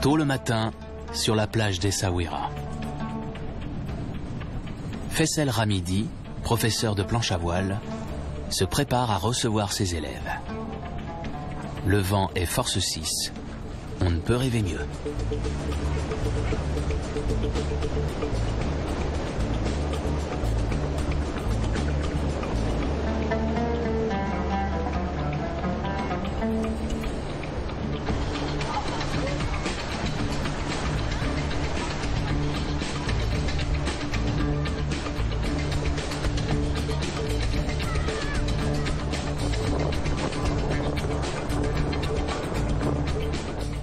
Tôt le matin, sur la plage d'Essaouira. Faisal Ramidi, professeur de planche à voile, se prépare à recevoir ses élèves. Le vent est force 6. On ne peut rêver mieux.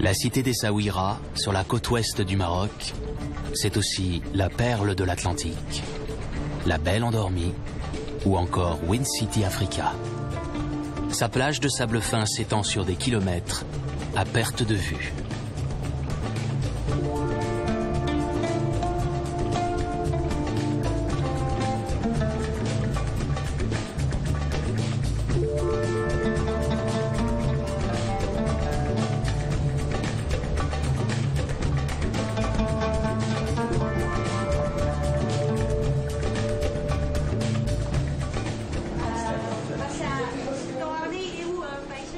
La cité d'Essaouira, sur la côte ouest du Maroc, c'est aussi la perle de l'Atlantique, la Belle Endormie ou encore Wind City Africa. Sa plage de sable fin s'étend sur des kilomètres à perte de vue.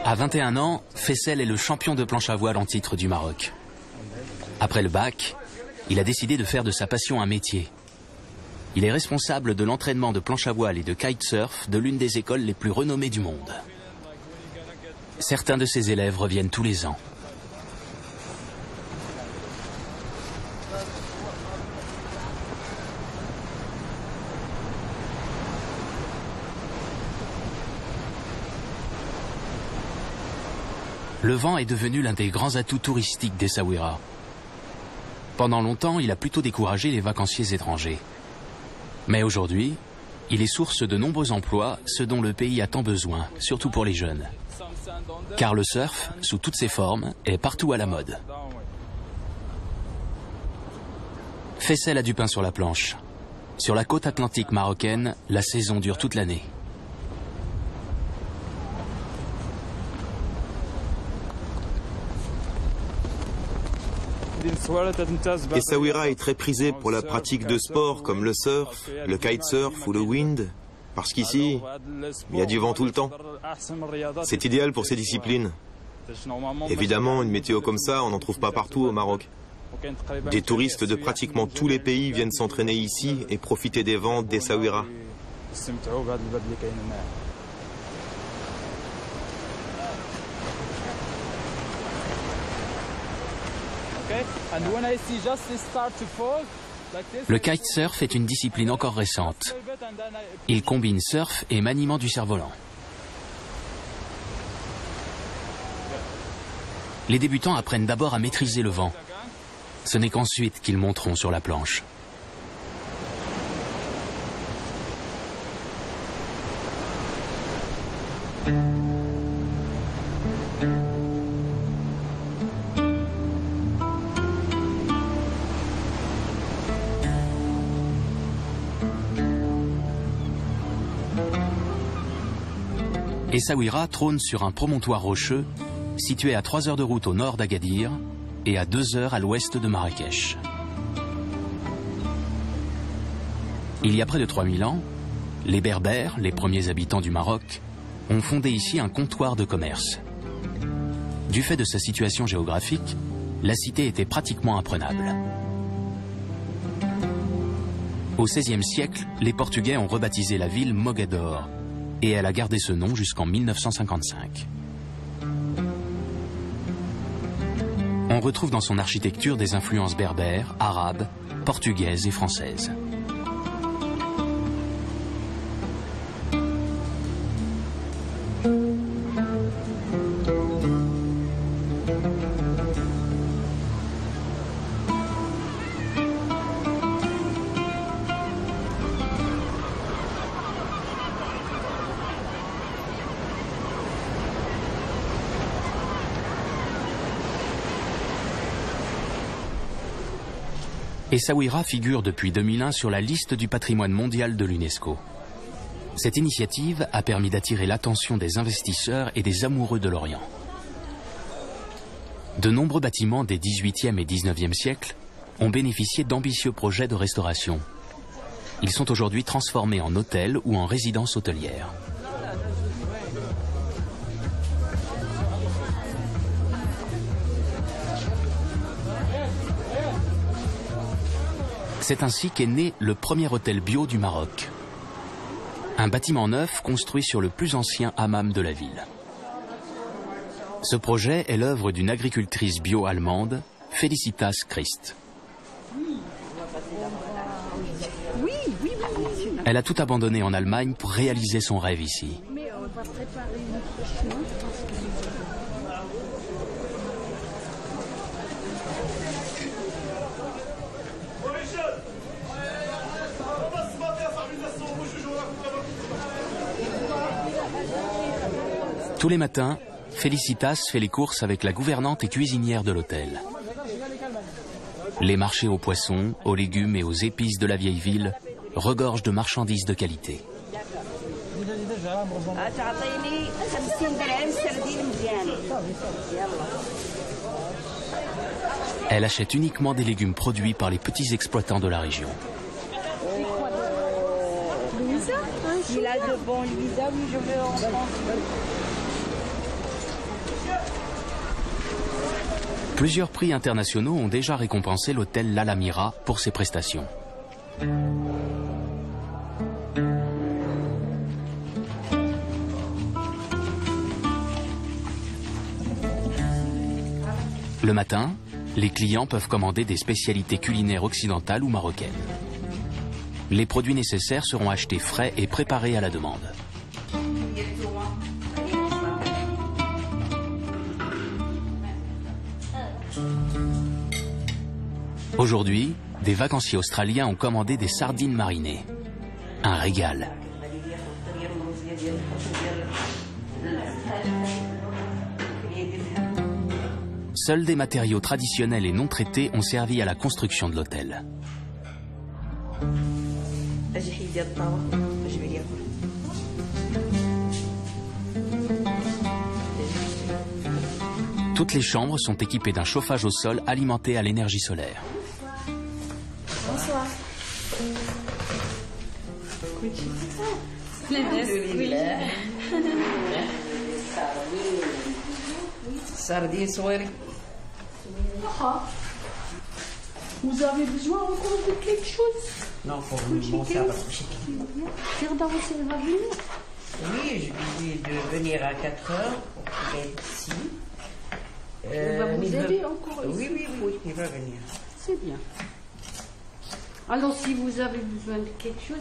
À 21 ans, Faisal est le champion de planche à voile en titre du Maroc. Après le bac, il a décidé de faire de sa passion un métier. Il est responsable de l'entraînement de planche à voile et de kitesurf de l'une des écoles les plus renommées du monde. Certains de ses élèves reviennent tous les ans. Le vent est devenu l'un des grands atouts touristiques d'Essaouira. Pendant longtemps, il a plutôt découragé les vacanciers étrangers. Mais aujourd'hui, il est source de nombreux emplois, ce dont le pays a tant besoin, surtout pour les jeunes. Car le surf, sous toutes ses formes, est partout à la mode. Faisal a du pain sur la planche. Sur la côte atlantique marocaine, la saison dure toute l'année. Essaouira est très prisé pour la pratique de sports comme le surf, le kitesurf ou le wind, parce qu'ici, il y a du vent tout le temps. C'est idéal pour ces disciplines. Évidemment, une météo comme ça, on n'en trouve pas partout au Maroc. Des touristes de pratiquement tous les pays viennent s'entraîner ici et profiter des vents d'Essaouira. Le kitesurf est une discipline encore récente. Il combine surf et maniement du cerf-volant. Les débutants apprennent d'abord à maîtriser le vent. Ce n'est qu'ensuite qu'ils monteront sur la planche. Essaouira trône sur un promontoire rocheux situé à 3 heures de route au nord d'Agadir et à 2 heures à l'ouest de Marrakech. Il y a près de 3000 ans, les Berbères, les premiers habitants du Maroc, ont fondé ici un comptoir de commerce. Du fait de sa situation géographique, la cité était pratiquement imprenable. Au XVIe siècle, les Portugais ont rebaptisé la ville Mogador, et elle a gardé ce nom jusqu'en 1955. On retrouve dans son architecture des influences berbères, arabes, portugaises et françaises. Essaouira figure depuis 2001 sur la liste du patrimoine mondial de l'UNESCO. Cette initiative a permis d'attirer l'attention des investisseurs et des amoureux de l'Orient. De nombreux bâtiments des 18e et 19e siècles ont bénéficié d'ambitieux projets de restauration. Ils sont aujourd'hui transformés en hôtels ou en résidences hôtelières. C'est ainsi qu'est né le premier hôtel bio du Maroc. Un bâtiment neuf construit sur le plus ancien hammam de la ville. Ce projet est l'œuvre d'une agricultrice bio allemande, Felicitas Christ. Elle a tout abandonné en Allemagne pour réaliser son rêve ici. Tous les matins, Felicitas fait les courses avec la gouvernante et cuisinière de l'hôtel. Les marchés aux poissons, aux légumes et aux épices de la vieille ville regorgent de marchandises de qualité. Elle achète uniquement des légumes produits par les petits exploitants de la région. Il a de bons Louisa, oui, je veux en prendre. Plusieurs prix internationaux ont déjà récompensé l'hôtel L'Alamira pour ses prestations. Le matin, les clients peuvent commander des spécialités culinaires occidentales ou marocaines. Les produits nécessaires seront achetés frais et préparés à la demande. Aujourd'hui, des vacanciers australiens ont commandé des sardines marinées. Un régal. Seuls des matériaux traditionnels et non traités ont servi à la construction de l'hôtel. Toutes les chambres sont équipées d'un chauffage au sol alimenté à l'énergie solaire. Bonsoir. Sardine soirée. Vous avez besoin encore de quelque chose? Non, pour mon sabbat. Gerda, elle va venir? Oui, je lui ai dit de venir à 4 heures pour qu'il est ici. Il va vous aider encore ici? Oui, il va venir. C'est bien. Alors, si vous avez besoin de quelque chose,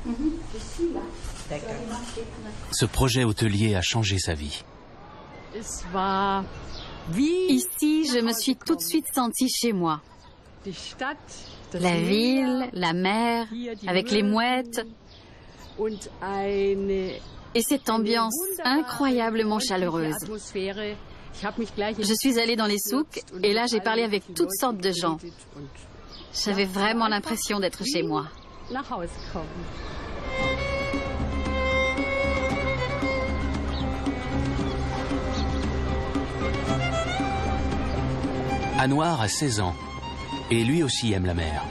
je suis là. D'accord. Ce projet hôtelier a changé sa vie. Ici, je me suis tout de suite sentie chez moi. La ville, la mer, avec les mouettes et cette ambiance incroyablement chaleureuse. Je suis allée dans les souks et là j'ai parlé avec toutes sortes de gens. J'avais vraiment l'impression d'être chez moi. Anouar a 16 ans et lui aussi aime la mer.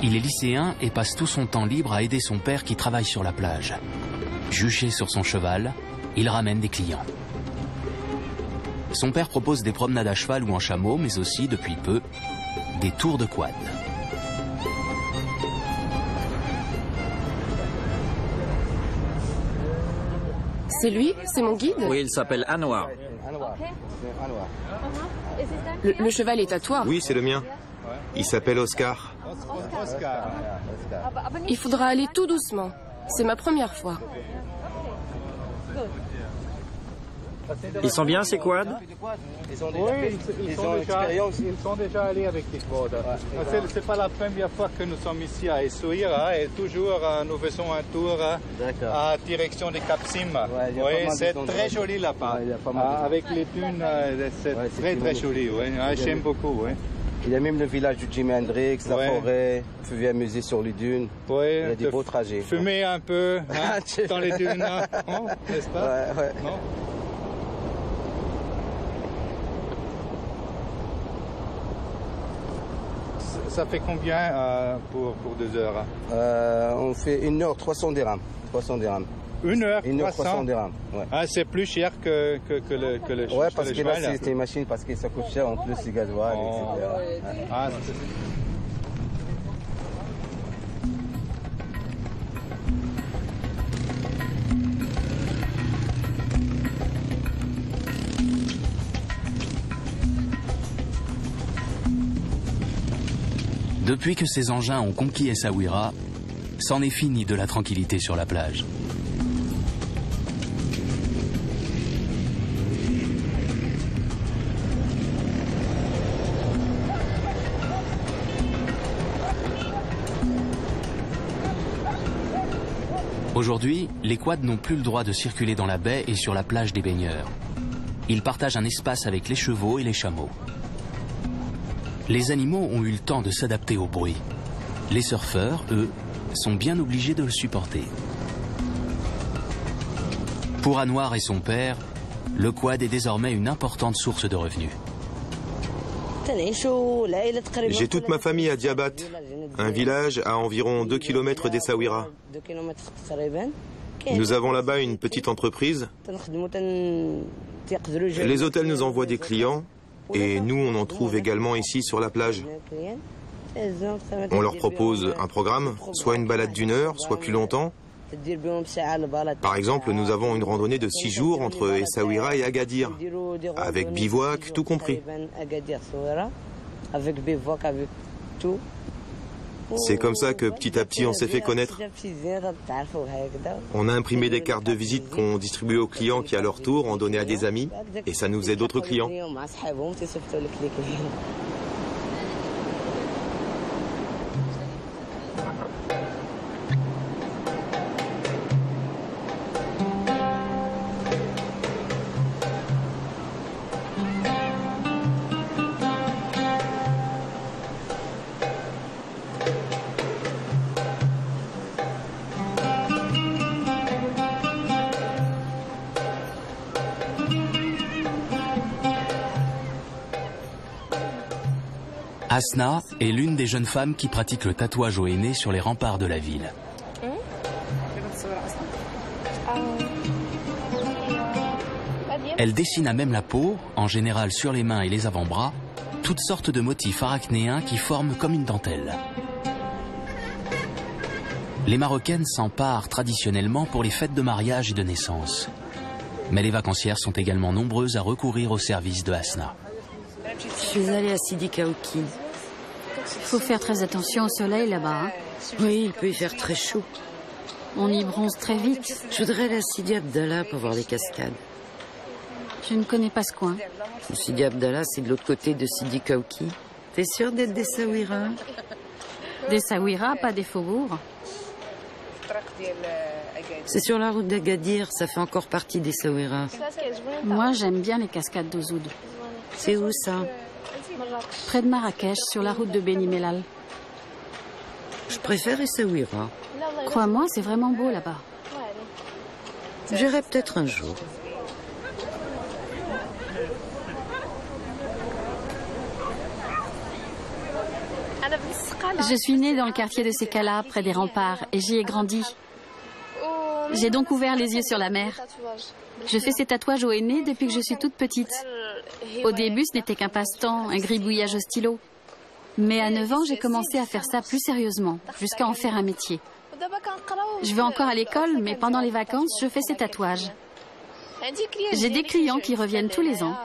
Il est lycéen et passe tout son temps libre à aider son père qui travaille sur la plage. Juché sur son cheval, il ramène des clients. Son père propose des promenades à cheval ou en chameau, mais aussi, depuis peu, des tours de quad. C'est lui? C'est mon guide? Oui, il s'appelle Anouar. Le cheval est à toi? Oui, c'est le mien. Il s'appelle Oscar. Il faudra aller tout doucement. C'est ma première fois. Ils sont bien ces quads? Oui, ils sont déjà allés avec les quads. C'est pas la première fois que nous sommes ici à Essaouira et toujours nous faisons un tour à direction de Cap Sim. Oui, c'est très joli là-bas. Avec les dunes, c'est très joli. Oui. J'aime beaucoup. Oui. Il y a même le village du Jimi Hendrix, la forêt, vous pouvez amuser sur les dunes. Il y a des beaux trajets. Fumer un peu hein, dans les dunes, hein, n'est-ce pas? Ouais. Non? Ça fait combien pour 2 heures? On fait 1 heure 300 dirhams. 300 dirhams. 1 heure 300 dirhams. Ouais. Ah, c'est plus cher que le Ouais, parce le que là, cheval. c'est une machine, parce que ça coûte cher en plus, les gasoil, etc. Ah, Depuis que ces engins ont conquis Essaouira, c'en est fini de la tranquillité sur la plage. Aujourd'hui, les quads n'ont plus le droit de circuler dans la baie et sur la plage des baigneurs. Ils partagent un espace avec les chevaux et les chameaux. Les animaux ont eu le temps de s'adapter au bruit. Les surfeurs, eux, sont bien obligés de le supporter. Pour Anwar et son père, le quad est désormais une importante source de revenus. J'ai toute ma famille à Diabat, un village à environ 2 km d'Essaouira. Nous avons là-bas une petite entreprise. Les hôtels nous envoient des clients et nous on en trouve également ici sur la plage. On leur propose un programme, soit une balade d'1 heure, soit plus longtemps. Par exemple, nous avons une randonnée de 6 jours entre Essaouira et Agadir, avec bivouac, tout compris. C'est comme ça que petit à petit on s'est fait connaître. On a imprimé des cartes de visite qu'on distribuait aux clients qui à leur tour en donnaient à des amis et ça nous faisait d'autres clients. Hasna est l'une des jeunes femmes qui pratiquent le tatouage au henné sur les remparts de la ville. Elle dessine à même la peau, en général sur les mains et les avant-bras, toutes sortes de motifs arachnéens qui forment comme une dentelle. Les Marocaines s'emparent traditionnellement pour les fêtes de mariage et de naissance. Mais les vacancières sont également nombreuses à recourir au service de Hasna. Je suis allée à Sidi Kaouki. Il faut faire très attention au soleil là-bas. Hein. Oui, il peut y faire très chaud. On y bronze très vite. Je voudrais aller à Sidi Abdallah pour voir les cascades. Je ne connais pas ce coin. Sidi Abdallah, c'est de l'autre côté de Sidi Kaouki. T'es sûre d'être d'Essaouira? D'Essaouira, pas des faubourgs. C'est sur la route d'Agadir, ça fait encore partie d'Essaouira. Moi, j'aime bien les cascades d'Ouzoud. C'est où ça? Près de Marrakech, sur la route de Beni Mellal. Je préfère Essaouira. Crois-moi, c'est vraiment beau là-bas. J'irai peut-être un jour. Je suis née dans le quartier de Sekala, près des remparts, et j'y ai grandi. J'ai donc ouvert les yeux sur la mer. Je fais ces tatouages au henné depuis que je suis toute petite. Au début, ce n'était qu'un passe-temps, un gribouillage au stylo. Mais à 9 ans, j'ai commencé à faire ça plus sérieusement, jusqu'à en faire un métier. Je vais encore à l'école, mais pendant les vacances, je fais ces tatouages. J'ai des clients qui reviennent tous les ans.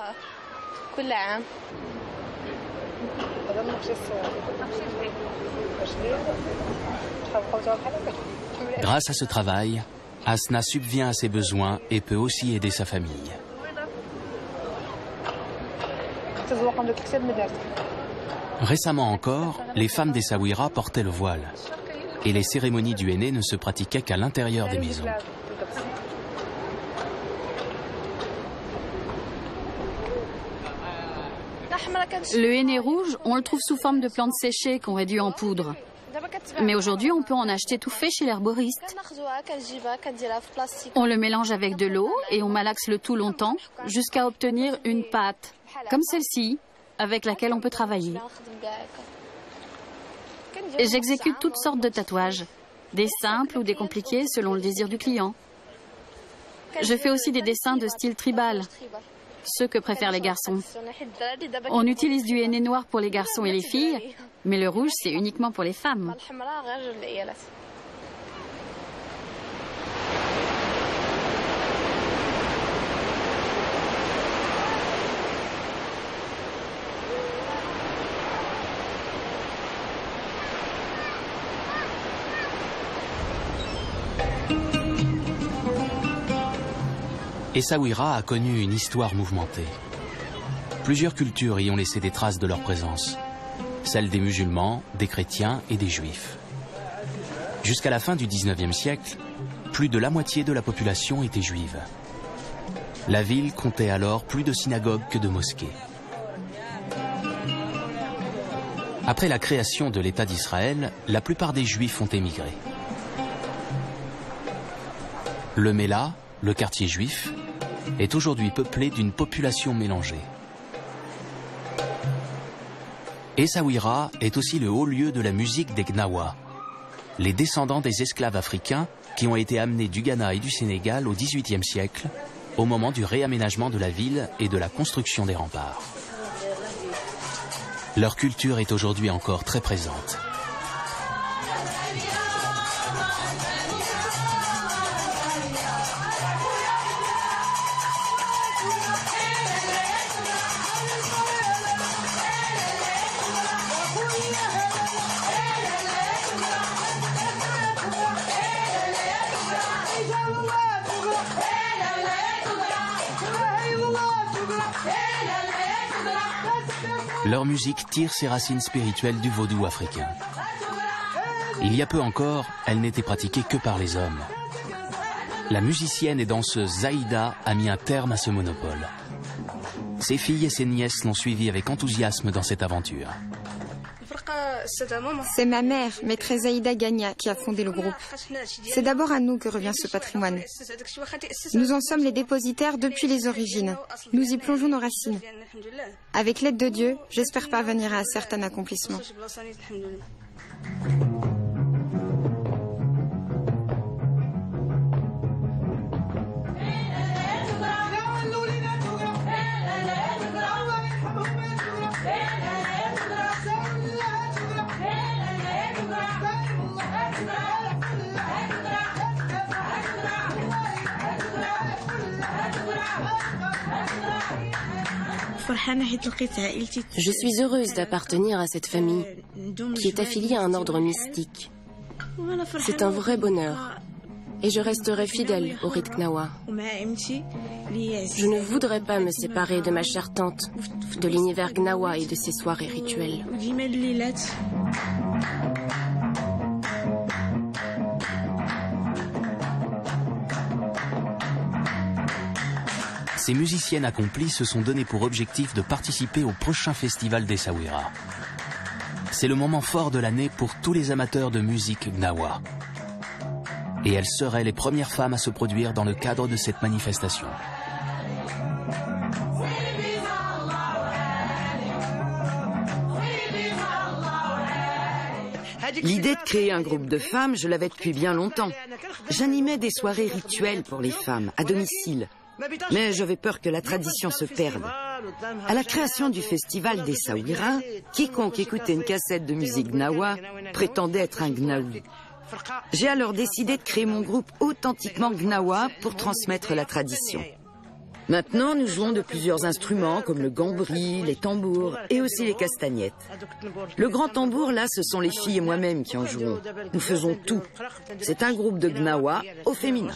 Grâce à ce travail, Hasna subvient à ses besoins et peut aussi aider sa famille. Récemment encore, les femmes d'Essaouira portaient le voile. Et les cérémonies du henné ne se pratiquaient qu'à l'intérieur des maisons. Le henné rouge, on le trouve sous forme de plantes séchées qu'on réduit en poudre. Mais aujourd'hui, on peut en acheter tout fait chez l'herboriste. On le mélange avec de l'eau et on malaxe le tout longtemps jusqu'à obtenir une pâte, comme celle-ci, avec laquelle on peut travailler. J'exécute toutes sortes de tatouages, des simples ou des compliqués selon le désir du client. Je fais aussi des dessins de style tribal, ceux que préfèrent les garçons. On utilise du henné noir pour les garçons et les filles, mais le rouge, c'est uniquement pour les femmes. Essaouira a connu une histoire mouvementée. Plusieurs cultures y ont laissé des traces de leur présence. Celles des musulmans, des chrétiens et des juifs. Jusqu'à la fin du 19e siècle, plus de la moitié de la population était juive. La ville comptait alors plus de synagogues que de mosquées. Après la création de l'État d'Israël, la plupart des juifs ont émigré. Le Mela, le quartier juif, est aujourd'hui peuplé d'une population mélangée. Essaouira est aussi le haut lieu de la musique des Gnawa, les descendants des esclaves africains qui ont été amenés du Ghana et du Sénégal au XVIIIe siècle, au moment du réaménagement de la ville et de la construction des remparts. Leur culture est aujourd'hui encore très présente. Leur musique tire ses racines spirituelles du vaudou africain. Il y a peu encore, elle n'était pratiquée que par les hommes. La musicienne et danseuse Zaïda a mis un terme à ce monopole. Ses filles et ses nièces l'ont suivie avec enthousiasme dans cette aventure. C'est ma mère, maîtresse Zaïda Gagna, qui a fondé le groupe. C'est d'abord à nous que revient ce patrimoine. Nous en sommes les dépositaires depuis les origines. Nous y plongeons nos racines. Avec l'aide de Dieu, j'espère parvenir à un certain accomplissement. Je suis heureuse d'appartenir à cette famille qui est affiliée à un ordre mystique. C'est un vrai bonheur et je resterai fidèle au rite Gnawa. Je ne voudrais pas me séparer de ma chère tante, de l'univers Gnawa et de ses soirées rituelles. Ces musiciennes accomplies se sont donné pour objectif de participer au prochain festival d'Essaouira. C'est le moment fort de l'année pour tous les amateurs de musique Gnawa. Et elles seraient les premières femmes à se produire dans le cadre de cette manifestation. L'idée de créer un groupe de femmes, je l'avais depuis bien longtemps. J'animais des soirées rituelles pour les femmes, à domicile. Mais j'avais peur que la tradition se perde. À la création du festival d'Essaouira, quiconque écoutait une cassette de musique Gnawa prétendait être un Gnaoui. J'ai alors décidé de créer mon groupe authentiquement Gnawa pour transmettre la tradition. Maintenant, nous jouons de plusieurs instruments comme le gambri, les tambours et aussi les castagnettes. Le grand tambour, là, ce sont les filles et moi-même qui en jouons. Nous faisons tout. C'est un groupe de Gnawa au féminin.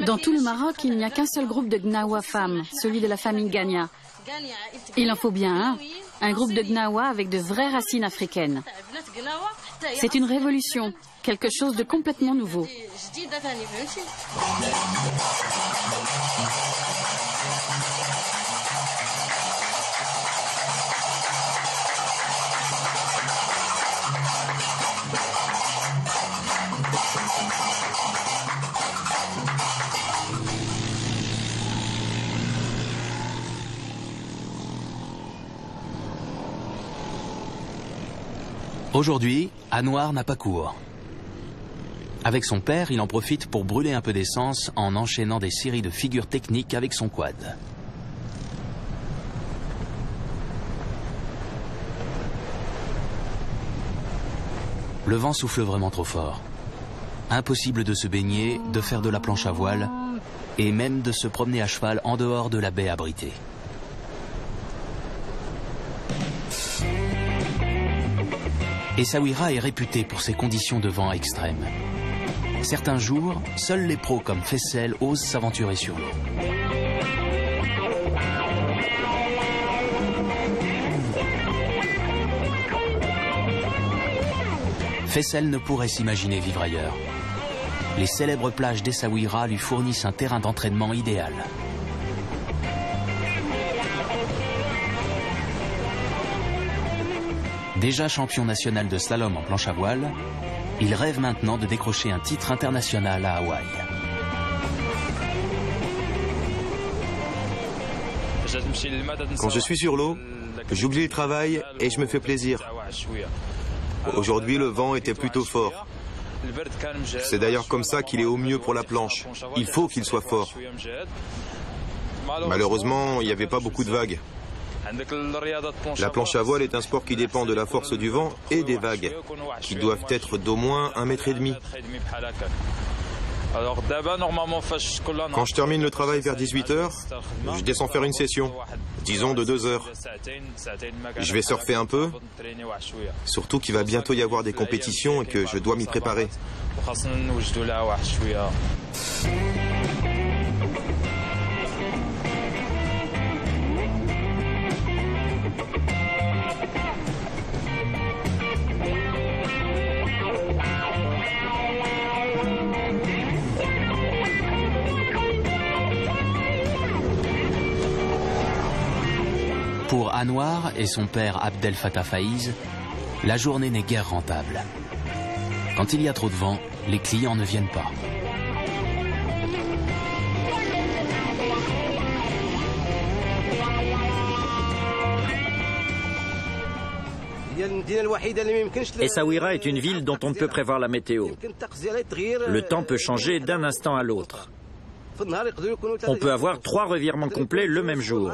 Dans tout le Maroc, il n'y a qu'un seul groupe de Gnawa femmes, celui de la famille Gagna. Il en faut bien un groupe de Gnawa avec de vraies racines africaines. C'est une révolution, quelque chose de complètement nouveau. Aujourd'hui, Anouar n'a pas cours. Avec son père, il en profite pour brûler un peu d'essence en enchaînant des séries de figures techniques avec son quad. Le vent souffle vraiment trop fort. Impossible de se baigner, de faire de la planche à voile et même de se promener à cheval en dehors de la baie abritée. Essaouira est réputé pour ses conditions de vent extrêmes. Certains jours, seuls les pros comme Fessel osent s'aventurer sur l'eau. Fessel ne pourrait s'imaginer vivre ailleurs. Les célèbres plages d'Essaouira lui fournissent un terrain d'entraînement idéal. Déjà champion national de slalom en planche à voile, il rêve maintenant de décrocher un titre international à Hawaï. Quand je suis sur l'eau, j'oublie le travail et je me fais plaisir. Aujourd'hui, le vent était plutôt fort. C'est d'ailleurs comme ça qu'il est au mieux pour la planche. Il faut qu'il soit fort. Malheureusement, il n'y avait pas beaucoup de vagues. La planche à voile est un sport qui dépend de la force du vent et des vagues, qui doivent être d'au moins 1,5 m. Quand je termine le travail vers 18 h, je descends faire une session, disons de 2 heures. Je vais surfer un peu, surtout qu'il va bientôt y avoir des compétitions et que je dois m'y préparer. Pour Anouar et son père Abdel Fattah Faiz, la journée n'est guère rentable. Quand il y a trop de vent, les clients ne viennent pas. Essaouira est une ville dont on ne peut prévoir la météo. Le temps peut changer d'un instant à l'autre. On peut avoir 3 revirements complets le même jour.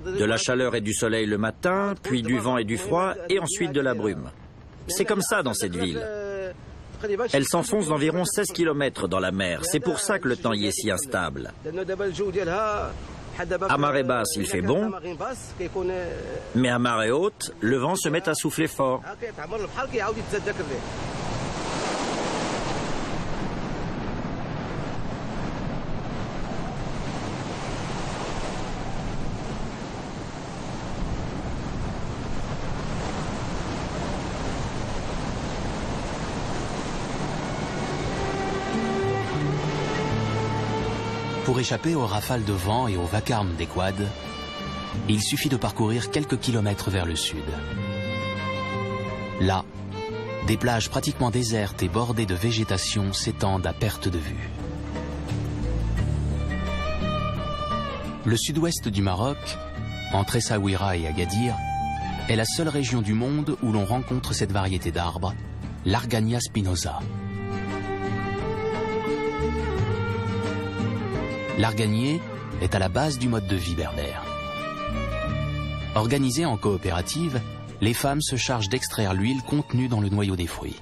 De la chaleur et du soleil le matin, puis du vent et du froid, et ensuite de la brume. C'est comme ça dans cette ville. Elle s'enfonce d'environ 16 km dans la mer. C'est pour ça que le temps y est si instable. À marée basse, il fait bon, mais à marée haute, le vent se met à souffler fort. Pour échapper aux rafales de vent et au vacarme des quads, il suffit de parcourir quelques kilomètres vers le sud. Là, des plages pratiquement désertes et bordées de végétation s'étendent à perte de vue. Le sud-ouest du Maroc, entre Essaouira et Agadir, est la seule région du monde où l'on rencontre cette variété d'arbres, l'Argania spinosa. L'arganier est à la base du mode de vie berbère. Organisées en coopérative, les femmes se chargent d'extraire l'huile contenue dans le noyau des fruits.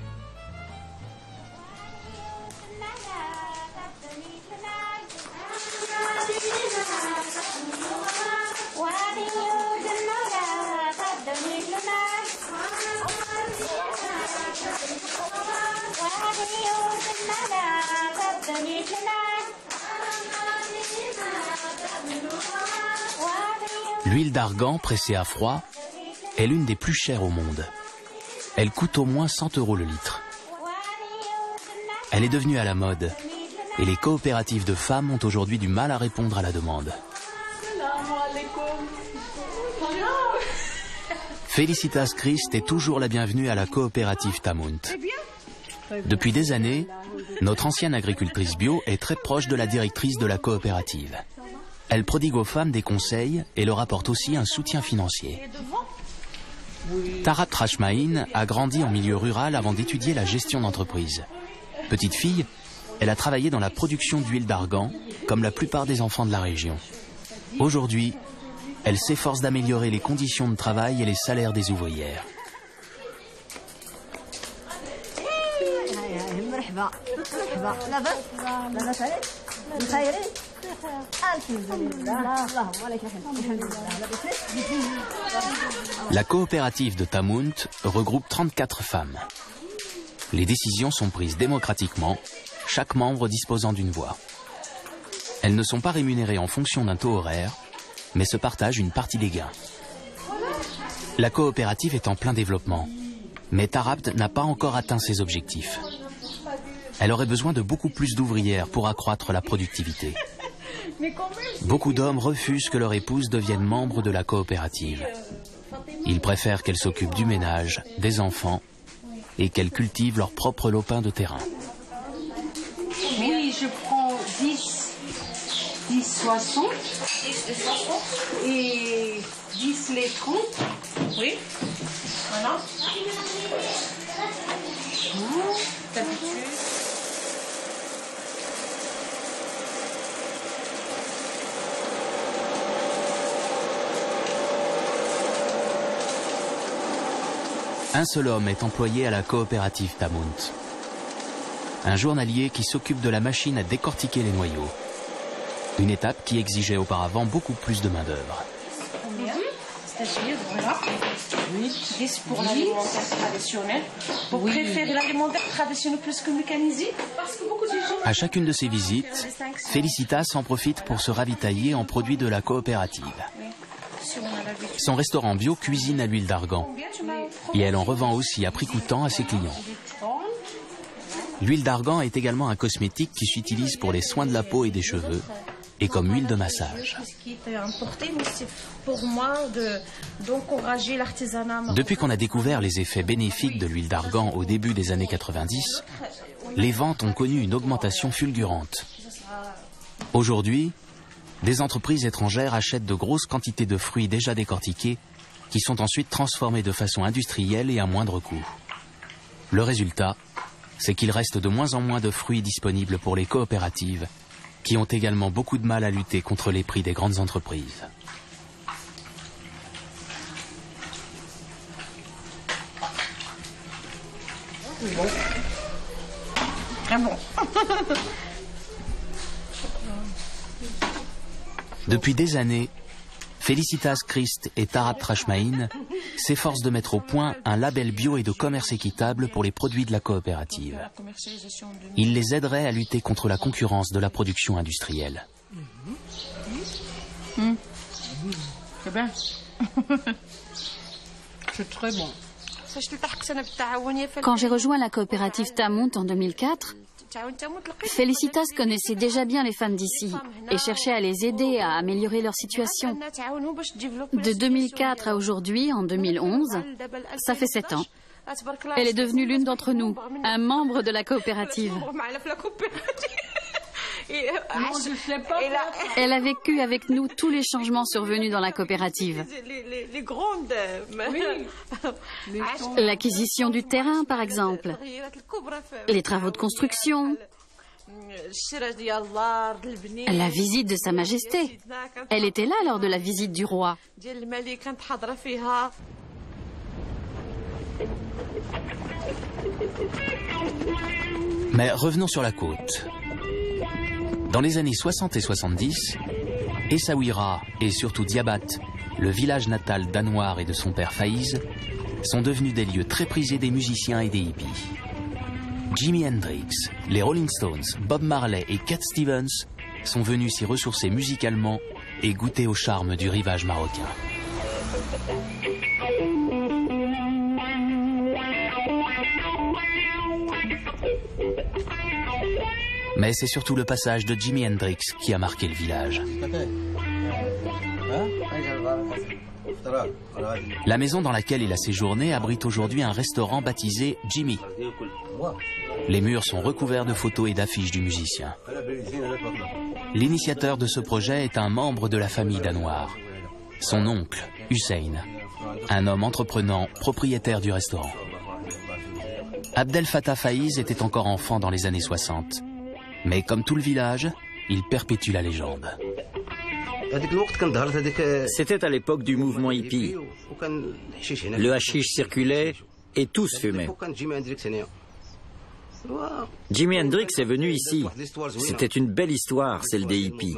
L'huile d'argan pressée à froid est l'une des plus chères au monde. Elle coûte au moins 100 € le litre. Elle est devenue à la mode et les coopératives de femmes ont aujourd'hui du mal à répondre à la demande. Felicitas Christ est toujours la bienvenue à la coopérative Tamunt. Depuis des années, notre ancienne agricultrice bio est très proche de la directrice de la coopérative. Elle prodigue aux femmes des conseils et leur apporte aussi un soutien financier. Tarat Rashmahin a grandi en milieu rural avant d'étudier la gestion d'entreprise. Petite fille, elle a travaillé dans la production d'huile d'argan, comme la plupart des enfants de la région. Aujourd'hui, elle s'efforce d'améliorer les conditions de travail et les salaires des ouvrières. La coopérative de Tamunt regroupe 34 femmes. Les décisions sont prises démocratiquement, chaque membre disposant d'une voix. Elles ne sont pas rémunérées en fonction d'un taux horaire, mais se partagent une partie des gains. La coopérative est en plein développement, mais Tarabt n'a pas encore atteint ses objectifs. Elle aurait besoin de beaucoup plus d'ouvrières pour accroître la productivité. Beaucoup d'hommes refusent que leur épouse devienne membre de la coopérative. Ils préfèrent qu'elle s'occupe du ménage, des enfants et qu'elle cultive leur propre lopin de terrain. Oui, je prends 10 60 et 10 les 30. Oui. Voilà. Un seul homme est employé à la coopérative Tamunt. Un journalier qui s'occupe de la machine à décortiquer les noyaux. Une étape qui exigeait auparavant beaucoup plus de main-d'œuvre. C'est-à-dire, voilà, 10 pour l'alimentaire traditionnel. Vous préférez l'alimentaire traditionnel plus que mécanisé? Parce que beaucoup de gens... À chacune de ses visites, Felicitas en profite pour se ravitailler en produits de la coopérative. Son restaurant bio cuisine à l'huile d'argan et elle en revend aussi à prix coûtant à ses clients. L'huile d'argan est également un cosmétique qui s'utilise pour les soins de la peau et des cheveux et comme huile de massage. Depuis qu'on a découvert les effets bénéfiques de l'huile d'argan au début des années 90, les ventes ont connu une augmentation fulgurante. Aujourd'hui, des entreprises étrangères achètent de grosses quantités de fruits déjà décortiqués qui sont ensuite transformés de façon industrielle et à moindre coût. Le résultat, c'est qu'il reste de moins en moins de fruits disponibles pour les coopératives qui ont également beaucoup de mal à lutter contre les prix des grandes entreprises. Bon. Ah bon. Depuis des années, Felicitas Christ et Tarat Rashmahin s'efforcent de mettre au point un label bio et de commerce équitable pour les produits de la coopérative. Ils les aideraient à lutter contre la concurrence de la production industrielle. C'est bien. C'est très bon. Quand j'ai rejoint la coopérative Tamunt en 2004, Felicitas connaissait déjà bien les femmes d'ici et cherchait à les aider à améliorer leur situation. De 2004 à aujourd'hui, en 2011, ça fait 7 ans. Elle est devenue l'une d'entre nous, un membre de la coopérative. Elle a vécu avec nous tous les changements survenus dans la coopérative. L'acquisition du terrain, par exemple. Les travaux de construction. La visite de Sa Majesté. Elle était là lors de la visite du roi. Mais revenons sur la côte. Dans les années 60 et 70, Essaouira et surtout Diabat, le village natal d'Anwar et de son père Faïz, sont devenus des lieux très prisés des musiciens et des hippies. Jimi Hendrix, les Rolling Stones, Bob Marley et Cat Stevens sont venus s'y ressourcer musicalement et goûter au charme du rivage marocain. Mais c'est surtout le passage de Jimi Hendrix qui a marqué le village. La maison dans laquelle il a séjourné abrite aujourd'hui un restaurant baptisé Jimi. Les murs sont recouverts de photos et d'affiches du musicien. L'initiateur de ce projet est un membre de la famille danoise. Son oncle, Hussein, un homme entreprenant, propriétaire du restaurant. Abdel Fattah Faiz était encore enfant dans les années 60. Mais comme tout le village, il perpétue la légende. C'était à l'époque du mouvement hippie. Le hashish circulait et tous fumaient. Jimi Hendrix est venu ici. C'était une belle histoire, celle des hippies.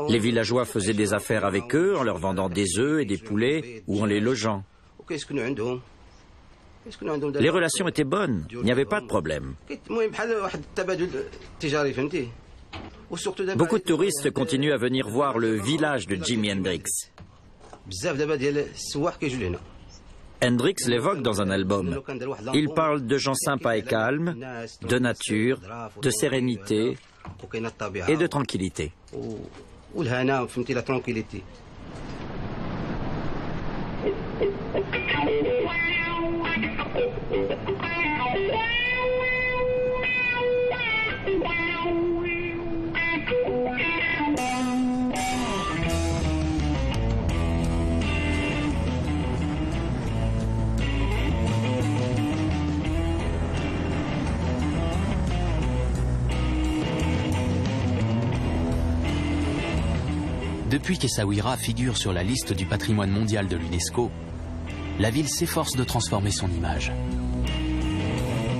Les villageois faisaient des affaires avec eux en leur vendant des œufs et des poulets ou en les logeant. Les relations étaient bonnes, il n'y avait pas de problème. Beaucoup de touristes continuent à venir voir le village de Jimi Hendrix. Hendrix l'évoque dans un album. Il parle de gens sympas et calmes, de nature, de sérénité et de tranquillité. Depuis qu'Essaouira figure sur la liste du patrimoine mondial de l'UNESCO, la ville s'efforce de transformer son image.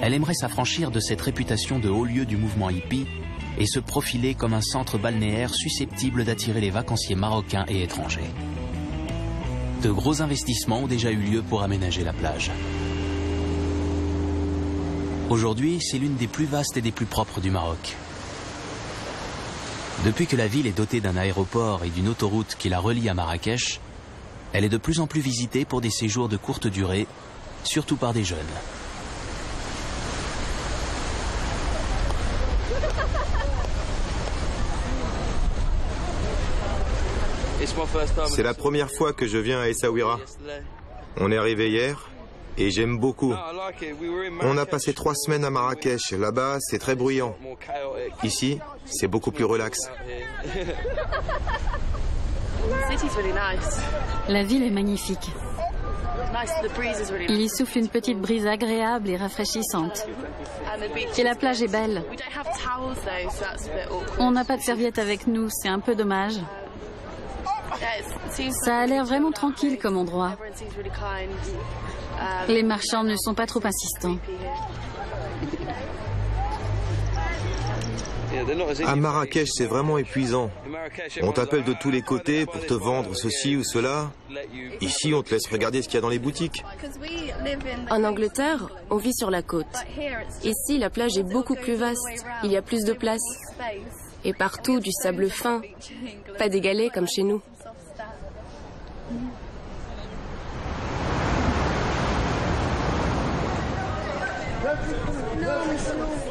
Elle aimerait s'affranchir de cette réputation de haut lieu du mouvement hippie et se profiler comme un centre balnéaire susceptible d'attirer les vacanciers marocains et étrangers. De gros investissements ont déjà eu lieu pour aménager la plage. Aujourd'hui, c'est l'une des plus vastes et des plus propres du Maroc. Depuis que la ville est dotée d'un aéroport et d'une autoroute qui la relie à Marrakech, elle est de plus en plus visitée pour des séjours de courte durée, surtout par des jeunes. C'est la première fois que je viens à Essaouira. On est arrivé hier et j'aime beaucoup. On a passé 3 semaines à Marrakech. Là-bas, c'est très bruyant. Ici, c'est beaucoup plus relax. La ville est magnifique. Il y souffle une petite brise agréable et rafraîchissante. Et la plage est belle. On n'a pas de serviettes avec nous, c'est un peu dommage. Ça a l'air vraiment tranquille comme endroit. Les marchands ne sont pas trop insistants. À Marrakech, c'est vraiment épuisant. On t'appelle de tous les côtés pour te vendre ceci ou cela. Ici, on te laisse regarder ce qu'il y a dans les boutiques. En Angleterre, on vit sur la côte. Ici, la plage est beaucoup plus vaste. Il y a plus de place. Et partout, du sable fin. Pas des galets comme chez nous.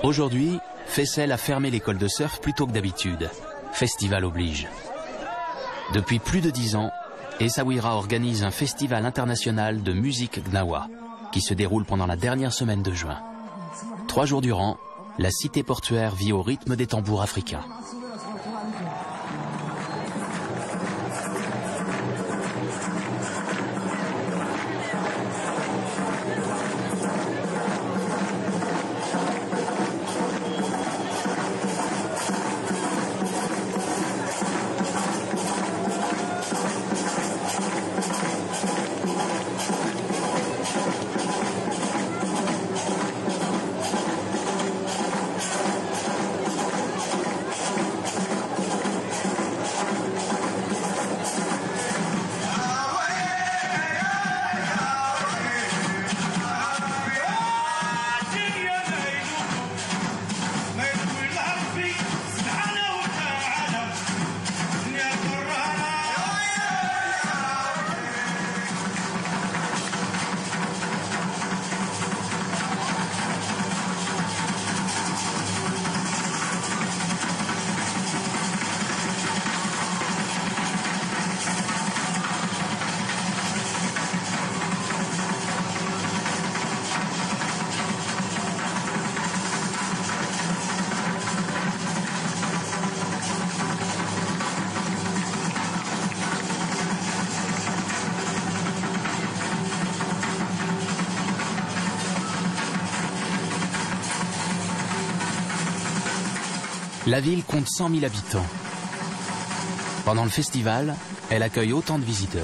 Aujourd'hui, Fessel a fermé l'école de surf plus tôt que d'habitude. Festival oblige. Depuis plus de 10 ans, Essaouira organise un festival international de musique gnawa qui se déroule pendant la dernière semaine de juin. 3 jours durant, la cité portuaire vit au rythme des tambours africains. La ville compte 100 000 habitants. Pendant le festival, elle accueille autant de visiteurs.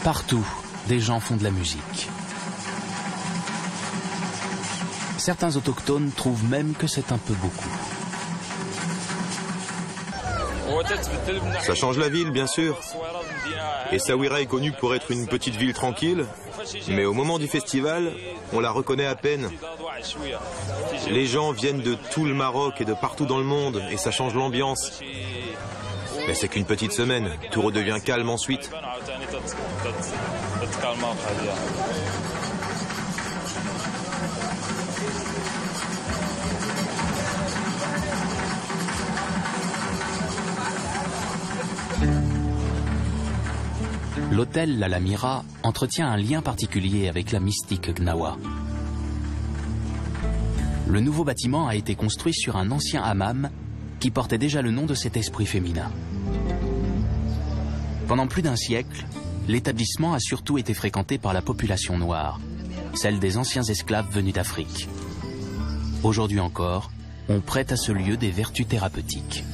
Partout, des gens font de la musique. Certains autochtones trouvent même que c'est un peu beaucoup. Ça change la ville, bien sûr. Essaouira est connue pour être une petite ville tranquille, mais au moment du festival, on la reconnaît à peine. Les gens viennent de tout le Maroc et de partout dans le monde, et ça change l'ambiance. Mais c'est qu'une petite semaine, tout redevient calme ensuite. L'hôtel l'Alamira entretient un lien particulier avec la mystique Gnawa. Le nouveau bâtiment a été construit sur un ancien hammam qui portait déjà le nom de cet esprit féminin. Pendant plus d'un siècle, l'établissement a surtout été fréquenté par la population noire, celle des anciens esclaves venus d'Afrique. Aujourd'hui encore, on prête à ce lieu des vertus thérapeutiques.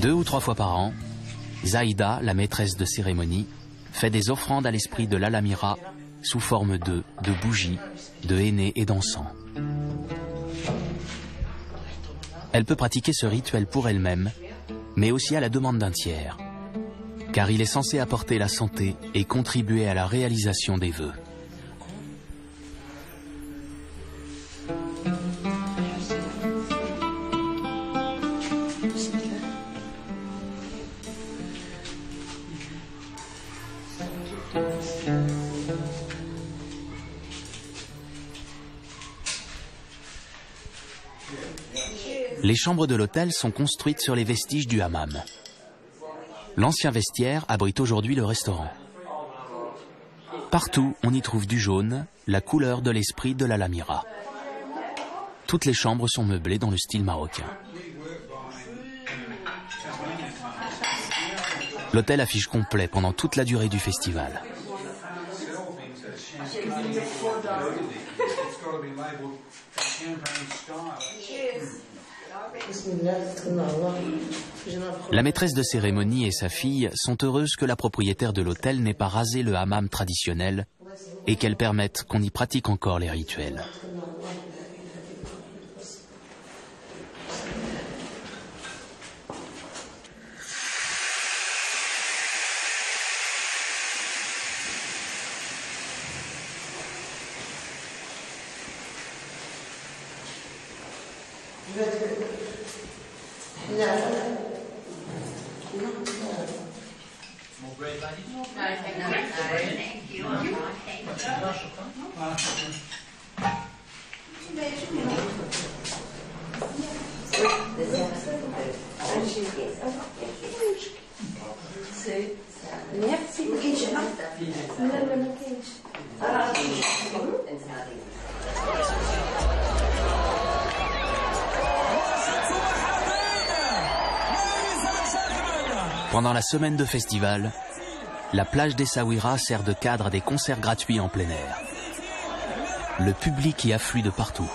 Deux ou trois fois par an, Zaïda, la maîtresse de cérémonie, fait des offrandes à l'esprit de l'Alamira sous forme de bougies, de henné et d'encens. Elle peut pratiquer ce rituel pour elle-même, mais aussi à la demande d'un tiers, car il est censé apporter la santé et contribuer à la réalisation des vœux. Les chambres de l'hôtel sont construites sur les vestiges du hammam. L'ancien vestiaire abrite aujourd'hui le restaurant. Partout, on y trouve du jaune, la couleur de l'esprit de l'Alamira. Toutes les chambres sont meublées dans le style marocain. L'hôtel affiche complet pendant toute la durée du festival. La maîtresse de cérémonie et sa fille sont heureuses que la propriétaire de l'hôtel n'ait pas rasé le hammam traditionnel et qu'elle permette qu'on y pratique encore les rituels. Pendant la semaine de festival, la plage d'Essaouira sert de cadre à des concerts gratuits en plein air. Le public y afflue de partout.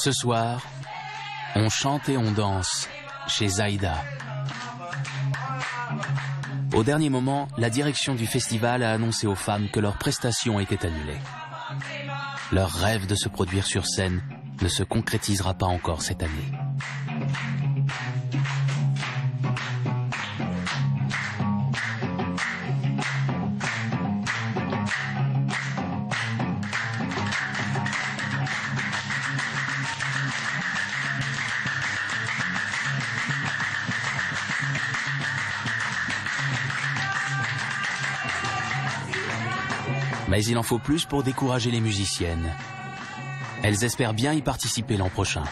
Ce soir, on chante et on danse chez Zaïda. Au dernier moment, la direction du festival a annoncé aux femmes que leur prestation était annulée. Leur rêve de se produire sur scène ne se concrétisera pas encore cette année. Mais il en faut plus pour décourager les musiciennes. Elles espèrent bien y participer l'an prochain.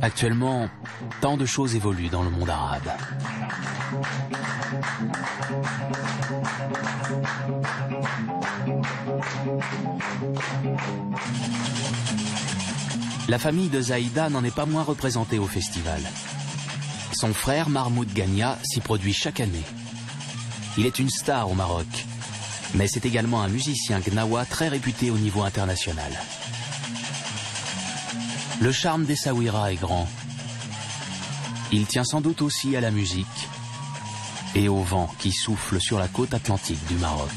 Actuellement, tant de choses évoluent dans le monde arabe. La famille de Zaïda n'en est pas moins représentée au festival. Son frère Mahmoud Gania s'y produit chaque année. Il est une star au Maroc. Mais c'est également un musicien gnawa très réputé au niveau international. Le charme d'Essaouira est grand. Il tient sans doute aussi à la musique et au vent qui souffle sur la côte atlantique du Maroc.